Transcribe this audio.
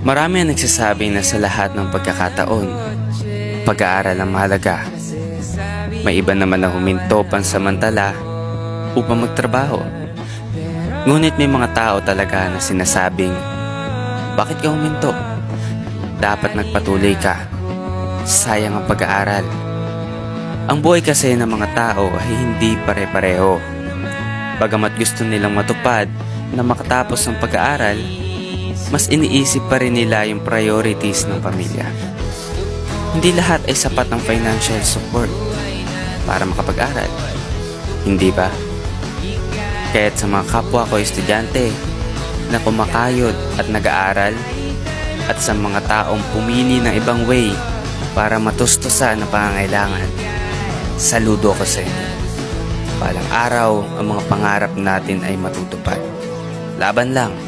Marami ang nagsasabing na sa lahat ng pagkakataon, pag-aaral ang mahalaga. May iba naman na huminto pansamantala upang magtrabaho. Ngunit may mga tao talaga na sinasabing, bakit ka huminto? Dapat nagpatuloy ka. Sayang ang pag-aaral. Ang buhay kasi ng mga tao ay hindi pare-pareho. Bagamat gusto nilang matupad na makatapos ng pag-aaral, mas iniisip pa rin nila yung priorities ng pamilya. Hindi lahat ay sapat ng financial support para makapag-aral. Hindi ba? Kaya't sa mga kapwa ko estudyante na kumakayod at nag-aaral, at sa mga taong pumili ng ibang way para matustusan ang pangangailangan, saludo ko sa inyo. Balang araw ang mga pangarap natin ay matutupad. Laban lang.